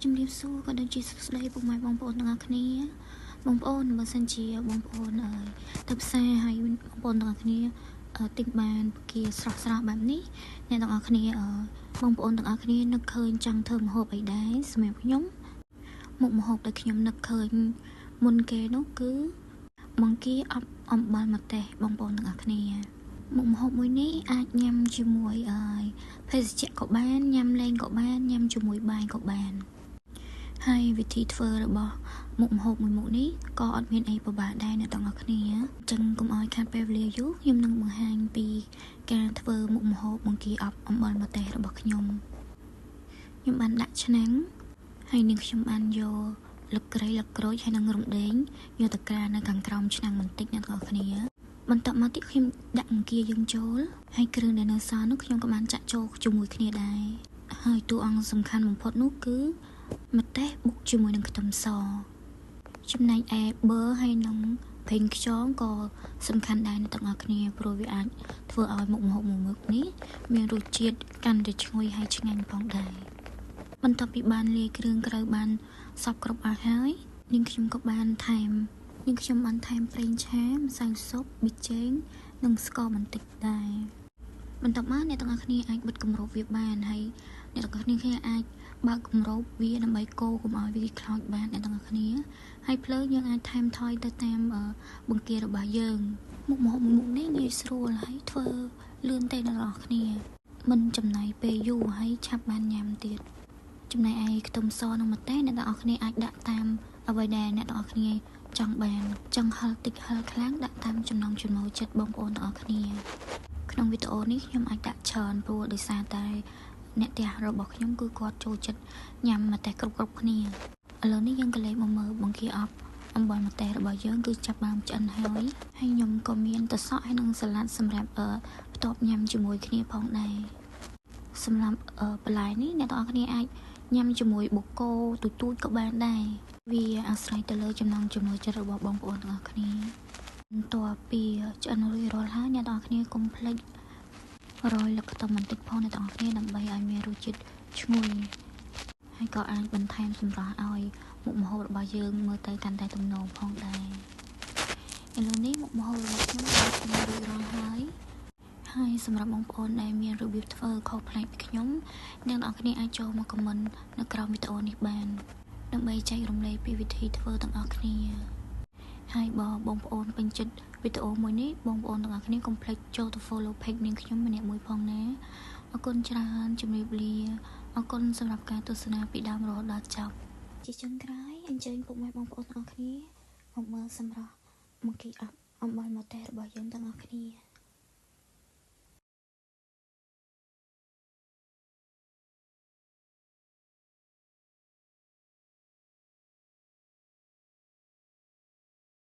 ជំរាបសួរក៏ដូចជាសួស្តីពុកម៉ែបងប្អូនទាំងអស់គ្នាបងប្អូនបើសិនជាបងប្អូនទៅផ្សារហើយបងប្អូនទាំងអស់គ្នាទិញបានផ្កាស្រស់បែបនេះអ្នកទាំងអស់គ្នាបងប្អូនទាំងអស់គ្នានឹកឃើញចង់ធ្វើម្ហូបអីដែរសម្រាប់ខ្ញុំមុខម្ហូបដែលខ្ញុំនឹកឃើញមុនគេនោះគឺបង្គាអប់អំបិលម្ទេសបងប្អូនទាំងអស់គ្នាមុខម្ហូបមួយនេះអាចញ៉ាំជាមួយភេសជ្ជៈក៏បានញ៉ាំលេងក៏បានញ៉ាំជាមួយបាយក៏បានហើយវិធីធ្វើរបស់មុខម្ហូបមួយមុខនេះក៏អត់មានអីពិបាកដែរអ្នកទាំងអស់គ្នាអញ្ចឹងកុំឲ្យខាតពេលវេលាយូរខ្ញុំនឹងបង្ហាញពីការធ្វើមុខម្ហូបបង្គាអប់អំបិលម្ទេសរបស់ខ្ញុំបានដាក់ឆ្នាំងហើយនឹងខ្ញុំបានយកលឹកគ្រៃលឹកក្រូចហើយនឹងរំដេងយកទៅក្រានៅខាងក្រោមឆ្នាំងបន្តិចអ្នកទាំងអស់គ្នាបន្ទាប់មកទៀតខ្ញុំដាក់បង្គាយើងចូលហើយគ្រឿងដែលនៅសល់នោះខ្ញុំក៏បានចាក់ចូលជាមួយគ្នាដែរហើយតួអង្គសំខាន់បំផុតនោះគឺម្ទេសបុកជាមួយនឹងខ្ទឹមសចំណែកឯប៊ឺហើយនឹងប្រេងខ្យងក៏សំខាន់ដែរអ្នកទាំងអស់គ្នាព្រោះវាអាចធ្វើឲ្យមុខម្ហូបមួយមុខនេះមានរសជាតិកាន់តែឈ្ងុយហើយឆ្ងាញ់ផងដែរបន្ទាប់ពីបានលាយគ្រឿងក្រៅបានសព្វគ្រប់អស់ហើយខ្ញុំបានថែមប្រេងឆាម្សៅស៊ុបប៊ីចេងនិងស្ករបន្តិចដែរបន្ទាប់មកអ្នកទាំងអស់គ្នាអាចបិទគម្របវាបានហើយអ្នកទាំងអស់គ្នាអាចបើកគម្របវាដើម្បីកូរកុំឲ្យវាខ្លោចបានអ្នកទាំងអស់គ្នាហើយភ្លើងយើងអាចថែមថយទៅតាមបង្គារបស់យើងមុខម្ហូបមុខនេះងាយស្រួលហើយធ្វើលឿនទេអ្នកទាំងអស់គ្នាមិនចំណាយពេលយូរហើយឆាប់បានញ៉ាំទៀតចំណែកឯខ្ទឹមសនិងម្ទេសអ្នកទាំងអស់គ្នាអាចដាក់តាមអ្វីដែលអ្នកទាំងអស់គ្នាចង់បានចង់ហឹរតិចហឹរខ្លាំងដាក់តាមចំណង់ចំណូលចិត្តបងប្អូនទាំងអស់គ្នាក្នុងវីដេអូនេះខ្ញុំអាចដាក់ច្រើនព្រោះដោយសារតែអ្នកផ្ទះរបស់ខ្ញុំគឺគាត់ចូលចិត្តញ៉ាំម្ទេសគ្រប់គ្នាឥឡូវនេះយើងក៏លេងមកមើលបង្គាអប់អំបិលម្ទេសរបស់យើងគឺចាប់បានឆ្អិនហើយខ្ញុំក៏មានតសក់ហើយនិងសាឡាត់សម្រាប់បន្ទាប់ញ៉ាំជាមួយគ្នាផងដែរសម្រាប់បន្លែនេះអ្នកទាំងអស់គ្នាអាចញ៉ាំជាមួយបូកូទូចក៏បានដែរវាអាស្រ័យទៅលើចំណង់ចំណូលចិត្តរបស់បងប្អូនទាំងអស់គ្នាបន្ទាប់ពីឆ្អិនរួចរាល់ហើយអ្នកទាំងអស់គ្នាកុំភ្លេចរោយលឹកខ្ទឹមបន្តិចផងអ្នកទាំងអស់គ្នាដើម្បីឲ្យមានរសជាតិឈ្ងុយហើយក៏អាចបន្ថែមសម្រស់ឲ្យមុខម្ហូបរបស់យើងមើលទៅកាន់តែទំនងផងដែរឥឡូវនេះមុខម្ហូបរបស់ខ្ញុំបានឆ្អិនរួចរាល់ហើយសម្រាប់បងប្អូនដែលមានរបៀបធ្វើខុសប្លែកពីខ្ញុំអ្នកទាំងអស់គ្នាអាចចូលមកខមមិននៅក្រោមវីដេអូនេះបានដើម្បីចែករំលែកពីវិធីធ្វើទាំងអស់គ្នាហើយបងប្អូនពេញចិត្តវីដេអូមួយនេះបងប្អូនទាំងអស់គ្នាកុំភ្លេចចូលទៅ follow page នាងខ្ញុំម្នាក់មួយផងណាអរគុណច្រើនជំរាបលាអរគុណសម្រាប់ការទស្សនាពីដើមរហូតដល់ចប់ជាចុងក្រោយអញ្ជើញពុកម៉ែបងប្អូនទាំងអស់គ្នាមកមើលសម្រស់បង្គាអប់អំបិលម្ទេសរបស់យើងទាំងអស់គ្នា